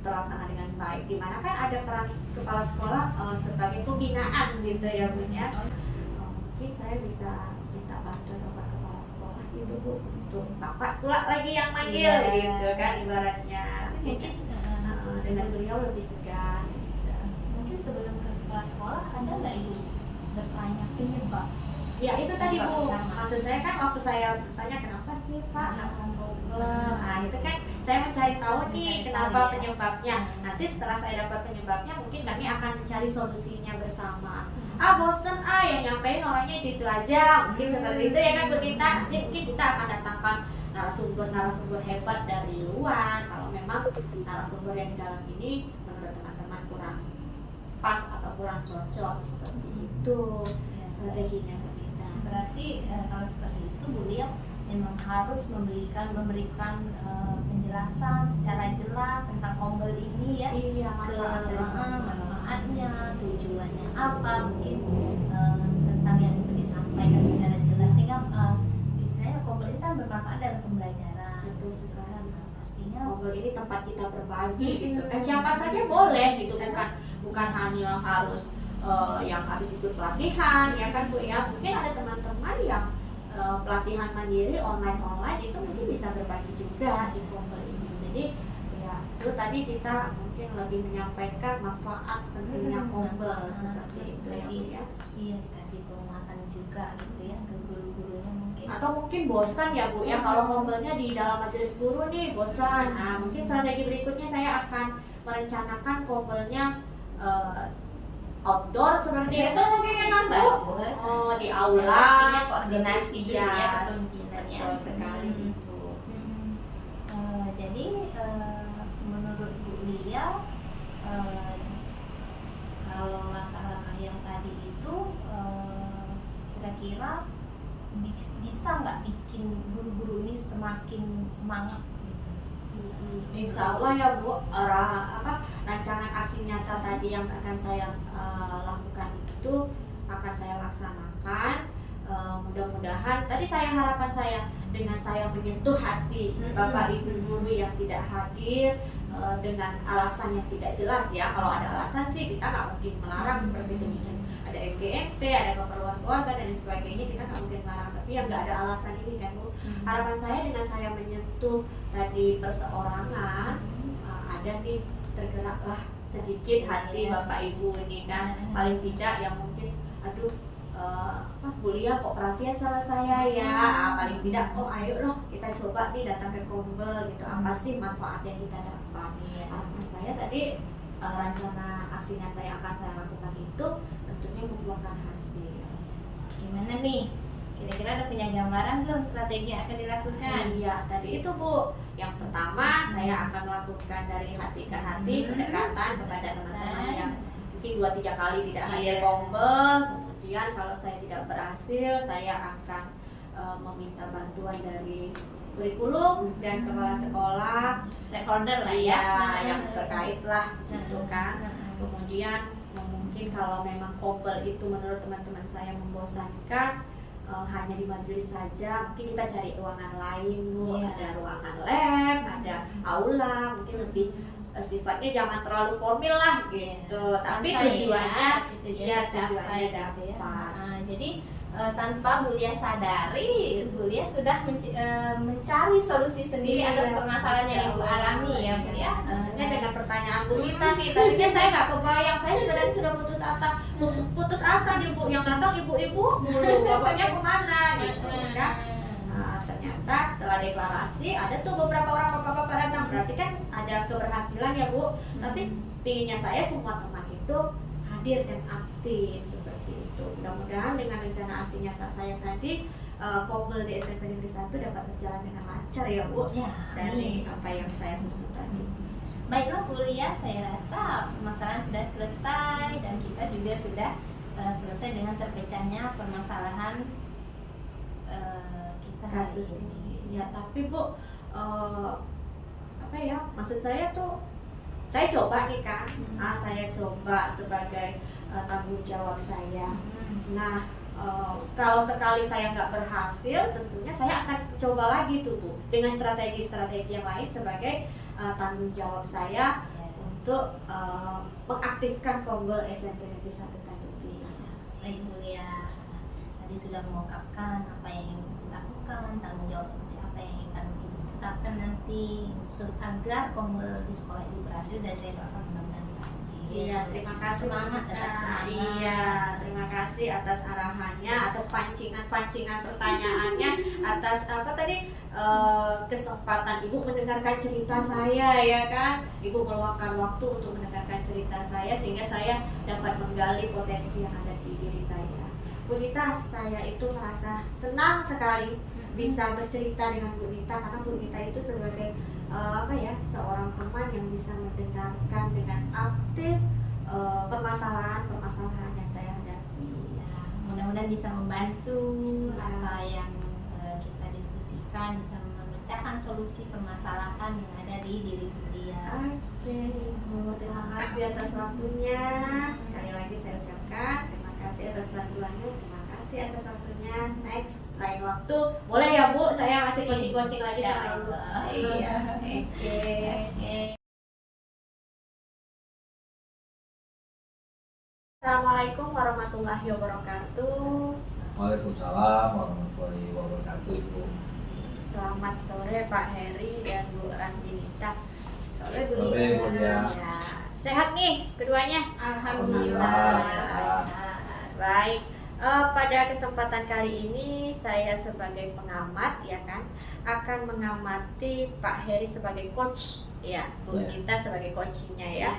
D: terlaksana dengan baik, dimana kan ada peran kepala sekolah sebagai pembinaan gitu ya Bu ya. Mungkin saya bisa minta bantuan Bapak Kepala Sekolah gitu Bu, untuk Bapak pula lagi yang manggil gitu kan ibaratnya.
B: Mungkin
D: Dengan beliau lebih segan gitu.
B: mungkin sebelum ke kepala sekolah ada nggak Ibu bertanya penyebab?
D: Ya itu tadi Bu,
B: Pertama.
D: maksud saya kan waktu saya bertanya kenapa sih Pak nggak mau kombel, nah itu kan saya mencari tahu nih
B: Mencari
D: kenapa
B: tahu, ya.
D: penyebabnya. Nanti setelah saya dapat penyebabnya, mungkin kami akan mencari solusinya bersama. Bosen yang nyampein orangnya itu aja, mungkin seperti itu ya kan Bu Tita. Nanti mungkin kita akan datangkan narasumber hebat dari luar kalau memang narasumber yang dalam ini menurut teman-teman kurang pas atau kurang cocok, seperti itu strateginya Bu Tita.
B: Berarti kalau seperti itu Bu Lia memang harus memberikan penjelasan secara jelas tentang kombel ini ya,
D: Iya,
B: ke
D: manfaat dari kombel.
B: manfaatnya, tujuannya apa, mungkin tentang yang itu disampaikan secara jelas sehingga istilahnya kombel ini kan bermanfaat dalam pembelajaran.
D: Betul sekali.
B: Kan, pastinya
D: Ngobrol ini tempat kita berbagi gitu kan, siapa saja boleh gitu, bukan hanya harus yang habis ikut pelatihan ya kan Bu ya. Mungkin ada teman-teman yang pelatihan mandiri online itu mungkin bisa berbagi juga di kombel ini. Jadi ya itu tadi kita mungkin lebih menyampaikan manfaat pentingnya kombel seperti itu ya.
B: iya dikasih penguatan juga gitu ya ke guru-gurunya mungkin.
D: Atau mungkin bosan ya Bu ya, kalau kombelnya di dalam majelis guru nih bosan. Nah mungkin strategi berikutnya saya akan merencanakan kombelnya outdoor seperti itu mungkin ya kan Bu.
B: Bagus.
D: Di aula.
B: Pastinya koordinasi dulu ya
D: Iya,
B: kepemimpinannya.
D: betul sekali itu.
B: Jadi menurut Bu Lia kalau langkah-langkah yang tadi itu kira-kira bisa nggak bikin guru-guru ini semakin semangat gitu?
D: Insya Allah ya Bu, rancangan aksi nyata tadi yang akan saya lakukan itu akan saya laksanakan. Mudah-mudahan tadi harapan saya dengan saya menyentuh hati Bapak Ibu guru yang tidak hadir dengan alasan yang tidak jelas ya. Kalau ada alasan sih kita nggak mungkin melarang seperti itu. Ada MGMP, ada keperluan keluarga dan lain sebagainya, kita nggak mungkin melarang. Tapi yang nggak ada alasan ini kan Bu, harapan saya dengan saya menyentuh tadi perseorangan, ada nih tergeraklah sedikit hati Bapak Ibu ini kan, paling tidak yang mungkin aduh Bu Lia kok perhatian sama saya ya, paling tidak oh ayo loh kita coba nih datang ke Kombel gitu, apa sih manfaat yang kita dapat. Harapan saya tadi rencana aksi nyata yang akan saya lakukan itu tentunya membuahkan hasil.
B: Gimana nih? Kira-kira ada punya gambaran belum strategi yang akan dilakukan?
D: Iya, tadi itu Bu. Yang pertama saya akan melakukan dari hati ke hati pendekatan kepada teman-teman yang mungkin 2-3 kali tidak hadir Kombel. Kemudian kalau saya tidak berhasil, saya akan meminta bantuan dari kurikulum dan kepala sekolah,
B: Stakeholder lah
D: ya,
B: ya.
D: yang terkait lah di situ kan. Kemudian mungkin kalau memang Kombel itu menurut teman-teman saya membosankan, hanya di majelis saja, mungkin kita cari ruangan lain Bu.
B: Iya.
D: Ada ruangan lab, ada aula, mungkin lebih sifatnya jangan terlalu formal lah gitu. Tapi
B: Santai
D: tujuannya
B: ya,
D: tujuannya
B: gitu ya.
D: dapat.
B: Nah, jadi tanpa Bu Lia sadari, Bu Lia sudah mencari solusi sendiri
D: Iya,
B: atas permasalahan yang Ibu
D: Masya Allah.
B: alami ya Bu ya.
D: Ini dengan pertanyaan Bu Nita nih, tadinya saya nggak kebayang, saya sebenarnya sudah putus asa nih Bu, yang datang ibu-ibu mulu, bapaknya kemana gitu kan. Nah, ternyata setelah deklarasi ada tuh beberapa orang bapak-bapak datang, berarti kan ada keberhasilan ya Bu. Tapi pinginnya saya semua teman itu hadir dan aktif seperti itu. Mudah-mudahan dengan rencana aksi nyata saya tadi, Kombel di SMP Negeri 1 dapat berjalan dengan lancar ya Bu,
B: Ya,
D: dari apa yang saya susun tadi.
B: Baiklah Bu Lia, saya rasa permasalahan sudah selesai dan kita juga sudah selesai dengan terpecahnya permasalahan kita hari
D: Kasus ini ya, tapi Bu, apa ya, maksud saya tuh saya coba nih kan, saya coba sebagai tanggung jawab saya. Nah, kalau sekali saya nggak berhasil, tentunya saya akan coba lagi tuh Bu, dengan strategi-strategi yang lain sebagai tanggung jawab saya untuk mengaktifkan Kombel SMP Negeri 1 Tanjung Pinang.
B: Baik Bu Lia, tadi sudah mengungkapkan apa yang ingin dilakukan, tanggung jawab seperti apa yang akan Ibu tetapkan nanti agar Kombel di sekolah Ibu berhasil, dan saya doakan mudah-mudahan berhasil.
D: Iya, terima kasih.
B: Semangat, tetap semangat.
D: Iya, terima kasih atas arahannya, atas pancingan pertanyaannya, atas apa tadi kesempatan Ibu mendengarkan cerita saya ya kan. Ibu meluangkan waktu untuk mendengarkan cerita saya sehingga saya dapat menggali potensi yang ada di diri saya. Bu Nita, saya itu merasa senang sekali bisa bercerita dengan Bu Nita, karena Bu Nita itu sebagai seorang teman yang bisa mendengarkan dengan aktif permasalahan yang saya hadapi.
B: Ya, mudah-mudahan bisa membantu
D: Iya.
B: apa yang kita diskusikan, bisa memecahkan solusi permasalahan yang ada di diri Bu Lia.
D: Oke Ibu, terima kasih atas waktunya. Sekali lagi saya ucapkan terima kasih atas bantuannya, terima kasih atas waktunya. Next, lain waktu boleh ya Bu, saya masih coaching lagi sama Ibu. Iya, oke. Assalamualaikum warahmatullahi wabarakatuh.
C: Waalaikumsalam warahmatullahi wabarakatuh Ibu.
D: Selamat sore Pak Heri dan Bu Randinita. Sore Bu
C: Sore, Bu Lia.
D: Ya. Sehat nih keduanya?
B: Alhamdulillah.
C: Sehat.
D: Baik. Pada kesempatan kali ini saya sebagai pengamat ya kan akan mengamati Pak Heri sebagai coach ya, Bu
C: Ya.
D: Nita sebagai coachingnya ya.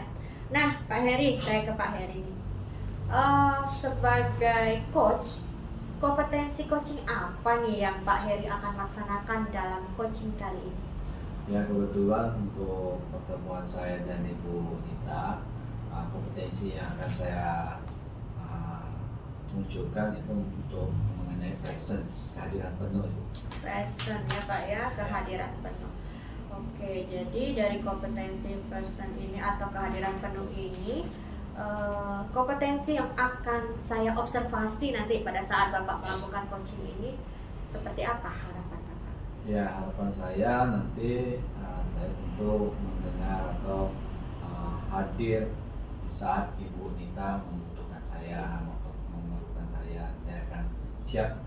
D: Nah Pak Heri, saya ke Pak Heri nih. Sebagai coach, kompetensi coaching apa nih yang Pak Heri akan laksanakan dalam coaching kali ini?
C: Ya, kebetulan untuk pertemuan saya dan Ibu Nita, kompetensi yang akan saya munculkan itu untuk mengenai presence, kehadiran penuh Ibu.
D: Present ya Pak ya, kehadiran penuh. Oke, jadi dari kompetensi present ini atau kehadiran penuh ini, kompetensi yang akan saya observasi nanti pada saat Bapak melakukan coaching ini seperti apa harapan Bapak?
C: Ya, harapan saya nanti saya tentu mendengar atau hadir di saat Ibu Nita membutuhkan saya, memerlukan saya akan siap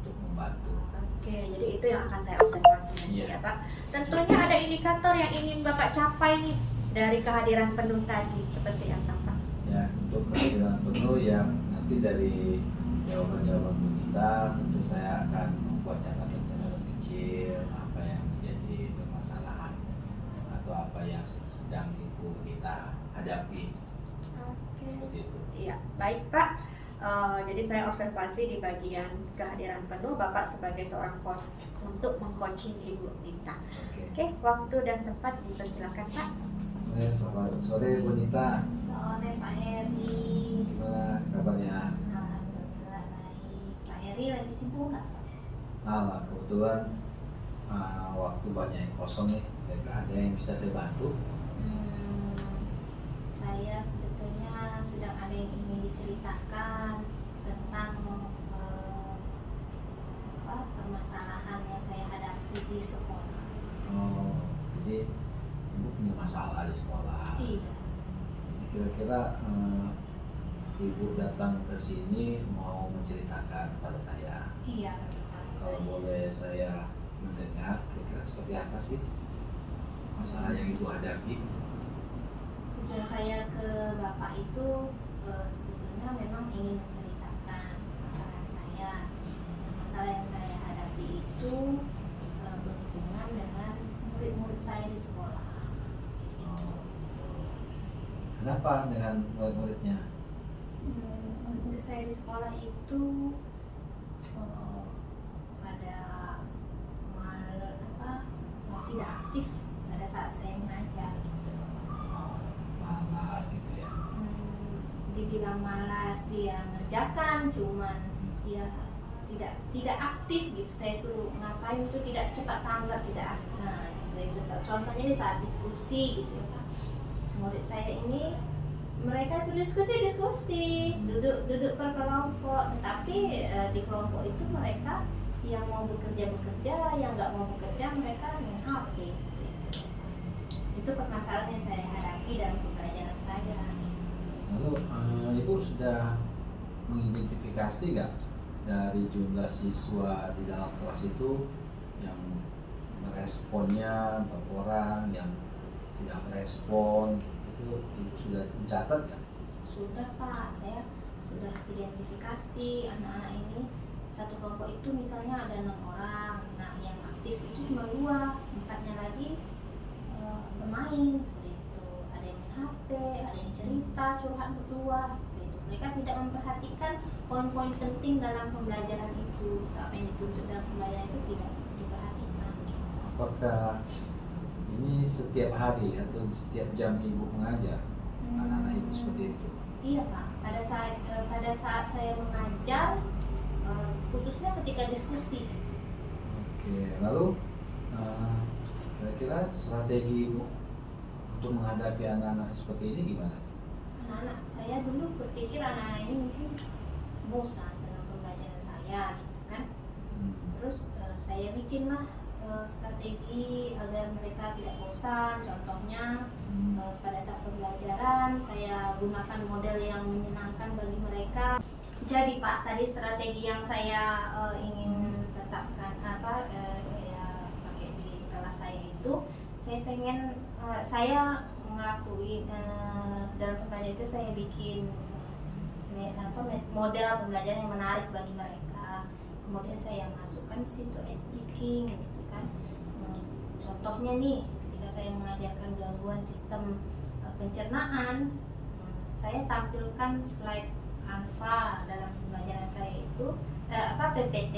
C: untuk membantu.
D: Oke, jadi itu yang akan saya observasi nanti
C: Iya.
D: ya Pak. Tentunya ada indikator yang ingin Bapak capai nih dari kehadiran penuh tadi, seperti apa Pak?
C: Ya, untuk kehadiran penuh yang nanti dari jawaban-jawaban Bu Gita, tentu saya akan membuat catatan kecil apa yang menjadi permasalahan atau apa yang sedang Ibu Gita hadapi.
A: Oke.
C: Seperti itu.
A: Iya, baik Pak. Jadi saya observasi di bagian kehadiran penuh Bapak sebagai seorang coach untuk mengcoaching Ibu Gita.
C: Oke.
A: Oke, waktu dan tempat dipersilakan Pak.
C: Selamat sore Bu Gita.
B: Sore Pak Heri.
C: Gimana kabarnya?
B: Alhamdulillah baik. Pak Heri lagi sibuk nggak?
C: Alah, kebetulan waktu banyak yang kosong nih. Ada yang bisa saya bantu?
B: Saya sebetulnya sedang ada yang ingin diceritakan tentang permasalahan yang saya hadapi di sekolah.
C: Oh, jadi Ibu punya masalah di sekolah.
B: Iya.
C: Kira-kira Ibu datang ke sini mau menceritakan kepada saya.
B: Iya, masalah
C: Kalau
B: saya.
C: boleh saya mendengar, kira-kira seperti apa sih masalah yang Ibu hadapi?
B: Tujuan saya ke Bapak itu sebetulnya memang ingin menceritakan masalah saya. Masalah yang saya hadapi itu berhubungan dengan murid-murid saya di sekolah.
C: Oh, kenapa dengan murid-muridnya?
B: Murid saya di sekolah itu pada tidak aktif pada saat saya mengajar gitu.
C: Malas gitu ya.
B: Dibilang malas, dia ngerjakan, cuman dia tidak aktif gitu. Saya suruh ngapain itu tidak cepat tanggap, tidak aktif. Nah, seperti itu. Contohnya di saat diskusi gitu ya Pak. Murid saya ini mereka sudah diskusi, duduk per kelompok, tetapi di kelompok itu mereka yang mau bekerja, yang nggak mau bekerja mereka main HP seperti itu. Itu permasalahan yang saya hadapi dalam pembelajaran saya.
C: Lalu Ibu sudah mengidentifikasi nggak dari jumlah siswa di dalam kelas itu yang meresponnya berapa orang, yang tidak merespon, itu Ibu sudah mencatat nggak?
B: Sudah Pak, saya sudah identifikasi anak-anak ini. Satu kelompok itu misalnya ada 6 orang, nah yang aktif itu cuma 2, 4-nya lagi bermain seperti itu. Ada yang main HP, ada yang cerita, curhat berdua seperti itu. Mereka tidak memperhatikan poin-poin penting dalam pembelajaran itu. Apa yang dituntut dalam pembelajaran itu tidak diperhatikan.
C: Apakah ini setiap hari atau setiap jam Ibu mengajar anak-anak Ibu seperti itu?
B: Iya Pak, pada saat saya mengajar, khususnya ketika diskusi.
C: Oke, lalu kira-kira strategi Ibu untuk menghadapi anak-anak seperti ini gimana?
B: Anak-anak saya dulu berpikir anak-anak ini mungkin bosan dengan pembelajaran saya gitu kan. Terus saya bikinlah strategi agar mereka tidak bosan. Contohnya pada saat pembelajaran saya gunakan model yang menyenangkan bagi mereka. Jadi Pak, tadi strategi yang saya ingin tetapkan saya pakai di kelas saya itu, saya pengen saya ngelakuin dalam pembelajaran itu saya bikin model pembelajaran yang menarik bagi mereka. Kemudian saya masukkan di situ ice breaking gitu kan. Contohnya nih, ketika saya mengajarkan gangguan sistem pencernaan, saya tampilkan slide Canva dalam pembelajaran saya itu PPT.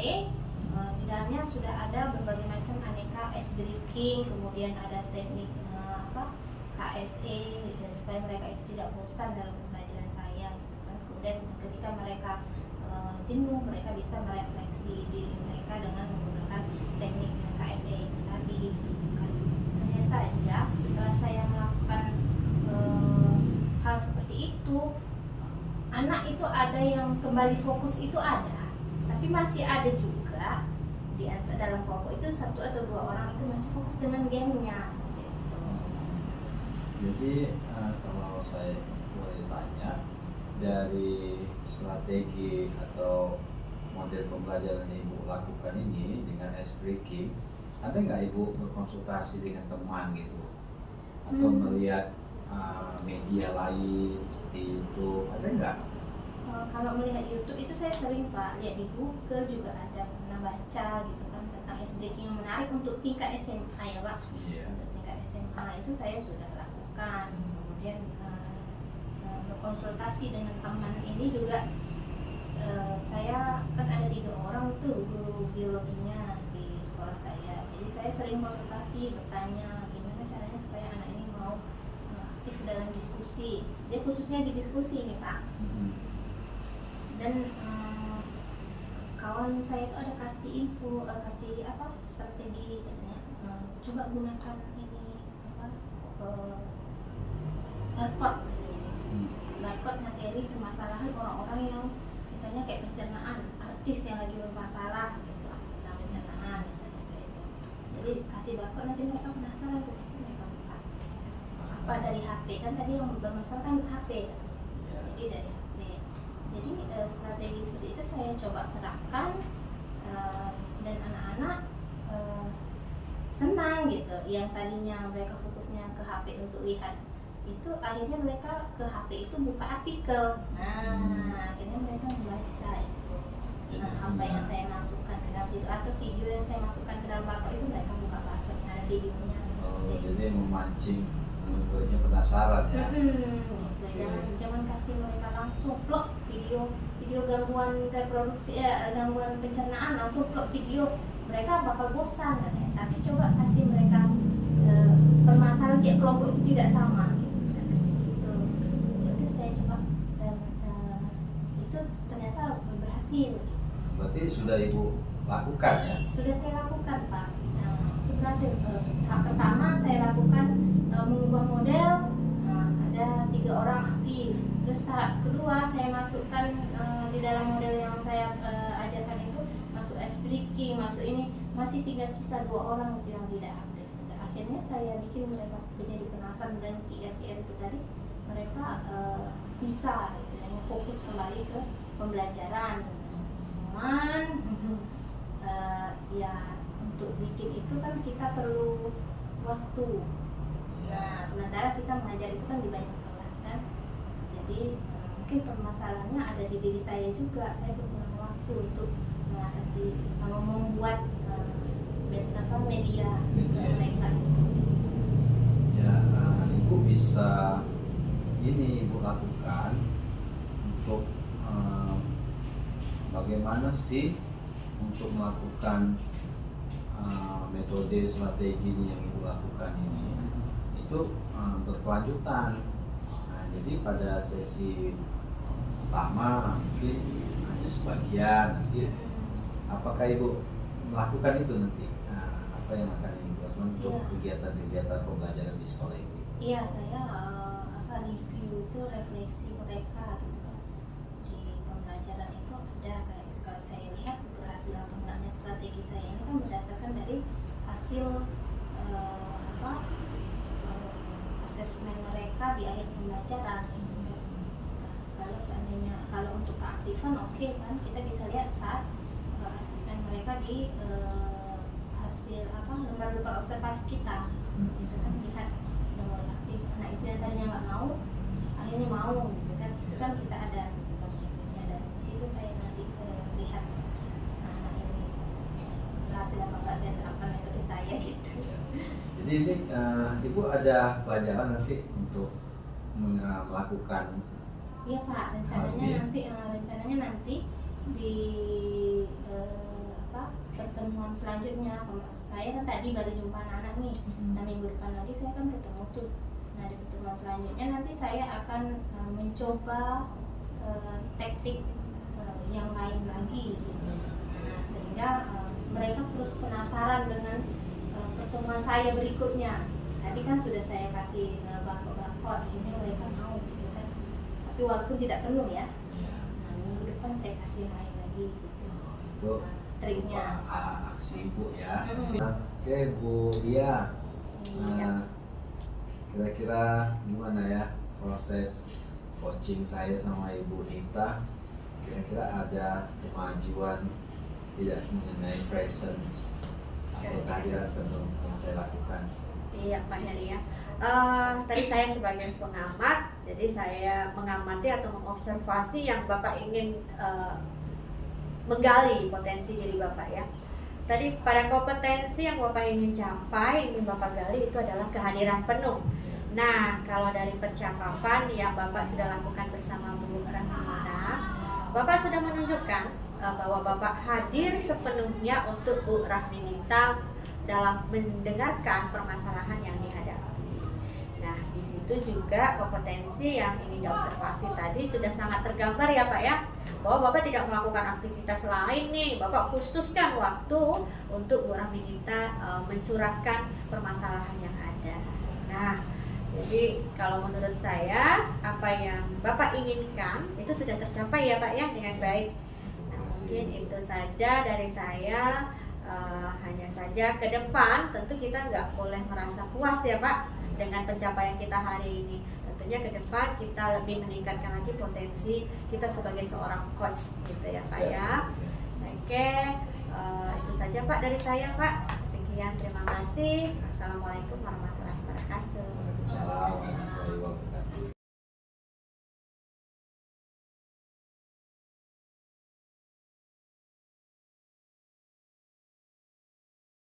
B: Di dalamnya sudah ada berbagai macam aneka ice breaking, kemudian ada teknik KSE supaya mereka itu tidak bosan dalam pembelajaran saya gitu kan. Kemudian ketika mereka jenuh, mereka bisa merefleksi diri mereka dengan menggunakan teknik KSE itu tadi gitu kan. Hanya saja setelah saya melakukan hal seperti itu, anak itu ada yang kembali fokus itu ada, tapi masih ada juga di dalam kelompok itu 1 atau 2 orang itu masih fokus dengan gamenya seperti itu.
C: Jadi kalau saya boleh tanya, dari strategi atau model pembelajaran yang Ibu lakukan ini dengan ice breaking, ada nggak Ibu berkonsultasi dengan teman gitu, atau melihat media lain seperti itu, ada nggak?
B: kalau melihat YouTube itu saya sering Pak lihat di Google juga ada pernah baca gitu kan tentang ice breaking yang menarik untuk tingkat SMA ya Pak.
C: Iya.
B: Untuk tingkat SMA itu saya sudah lakukan. Kemudian berkonsultasi dengan teman ini juga. Saya kan ada 3 orang tuh guru biologinya di sekolah saya. Jadi saya sering konsultasi, bertanya gimana caranya supaya anak ini mau aktif dalam diskusi. Dia khususnya di diskusi nih Pak. Dan kawan saya itu ada kasih info, kasih strategi katanya. Coba gunakan ini barcode katanya. Barcode materi permasalahan orang-orang yang misalnya kayak pencernaan, artis yang lagi bermasalah gitu tentang pencernaan misalnya seperti itu. Jadi kasih barcode nanti mereka penasaran tuh pasti mereka buka. Apa dari HP kan tadi yang bermasalah kan HP. Jadi dari HP. Jadi strategi seperti itu saya coba terapkan dan anak-anak senang gitu. Yang tadinya mereka fokusnya ke HP untuk lihat itu akhirnya mereka ke HP itu buka artikel. Nah, akhirnya mereka membaca itu. Nah, apa yang saya masukkan ke dalam situ atau video yang saya masukkan ke dalam barcode itu mereka buka barcode, ada videonya.
C: Jadi memancing menurutnya penasaran ya.
B: Gitu. Jangan kasih mereka langsung plok video gangguan reproduksi gangguan pencernaan langsung plok video, mereka bakal bosan katanya. Tapi coba kasih mereka permasalahan tiap kelompok itu tidak sama. Saya coba dan itu ternyata berhasil.
C: Berarti sudah Ibu lakukan ya?
B: Sudah saya lakukan Pak. Itu berhasil. Tahap pertama saya lakukan mengubah model, ada 3 orang aktif. Terus tahap kedua saya masukkan di dalam model yang saya ajarkan itu masuk ice breaking, masuk ini masih sisa 2 orang itu yang tidak aktif. Dan akhirnya saya bikin mereka menjadi penasaran dan QR itu tadi. Mereka bisa istilahnya fokus kembali ke pembelajaran. Cuman ya untuk bikin itu kan kita perlu waktu. Nah, sementara kita mengajar itu kan di banyak kelas kan. Jadi mungkin permasalahannya ada di diri saya juga. Saya kurang waktu untuk mengatasi membuat media mereka.
C: Ya, Ibu bisa ini Ibu lakukan untuk bagaimana sih untuk melakukan metode strategi ini yang Ibu lakukan ini itu berkelanjutan. Nah, jadi pada sesi pertama mungkin hanya sebagian, nanti apakah Ibu melakukan itu nanti? Nah, apa yang akan Ibu lakukan untuk kegiatan-kegiatan pembelajaran di sekolah Ibu?
B: Iya, saya review itu refleksi mereka gitu kan di pembelajaran itu ada kayak kalau saya lihat berhasil apa enggaknya strategi saya ini kan berdasarkan dari hasil asesmen mereka di akhir pembelajaran gitu kan. Kalau seandainya kalau untuk keaktifan oke kan kita bisa lihat saat asesmen mereka di hasil lembar observasi kita gitu kan, lihat udah mulai aktif. Nah itu yang tadinya nggak mau akhirnya mau gitu kan, itu kan kita ada checklistnya dari situ saya nanti lihat ini berhasil apa enggak saya terapkan metode saya gitu.
C: Jadi ini Ibu ada pelajaran nanti untuk melakukan.
B: Iya Pak, rencananya nanti di pertemuan selanjutnya. Saya kan tadi baru jumpa anak nih, nah minggu depan lagi saya kan ketemu tuh. Nah di pertemuan selanjutnya nanti saya akan mencoba teknik yang lain lagi gitu. Nah sehingga mereka terus penasaran dengan pertemuan saya berikutnya. Tadi kan sudah saya kasih barcode, ini mereka mau gitu kan. Tapi walaupun tidak penuh ya. Nah minggu depan saya kasih lain lagi gitu.
C: Itu
B: triknya.
C: Aksi Ibu ya. Oke Bu Dia. Nah, kira-kira gimana ya proses coaching saya sama Ibu Nita? Kira-kira ada kemajuan tidak mengenai presence atau kehadiran yang saya lakukan?
D: Iya Pak Heri ya. Tadi saya sebagai pengamat Jadi saya mengamati atau mengobservasi yang Bapak ingin menggali potensi diri Bapak ya. Tadi pada kompetensi yang Bapak ingin capai, ingin Bapak gali itu adalah kehadiran penuh. Nah, kalau dari percakapan yang Bapak sudah lakukan bersama Bu Rahminita, Bapak sudah menunjukkan bahwa Bapak hadir sepenuhnya untuk Bu Rahminita dalam mendengarkan permasalahan yang dihadapi. Nah, di situ juga kompetensi yang ingin diobservasi tadi sudah sangat tergambar ya Pak ya, bahwa Bapak tidak melakukan aktivitas lain nih, Bapak khususkan waktu untuk Bu Rahminita mencurahkan permasalahan yang ada. Nah, jadi kalau menurut saya apa yang Bapak inginkan itu sudah tercapai ya Pak ya dengan baik. Nah, mungkin itu saja dari saya. Hanya saja ke depan tentu kita nggak boleh merasa puas ya Pak dengan pencapaian kita hari ini. Tentunya ke depan kita lebih meningkatkan lagi potensi kita sebagai seorang coach gitu ya Pak ya. Oke, itu saja Pak dari saya Pak. Sekian, terima kasih. Assalamualaikum warahmatullahi wabarakatuh.
C: Waalaikumsalam warahmatullahi wabarakatuh.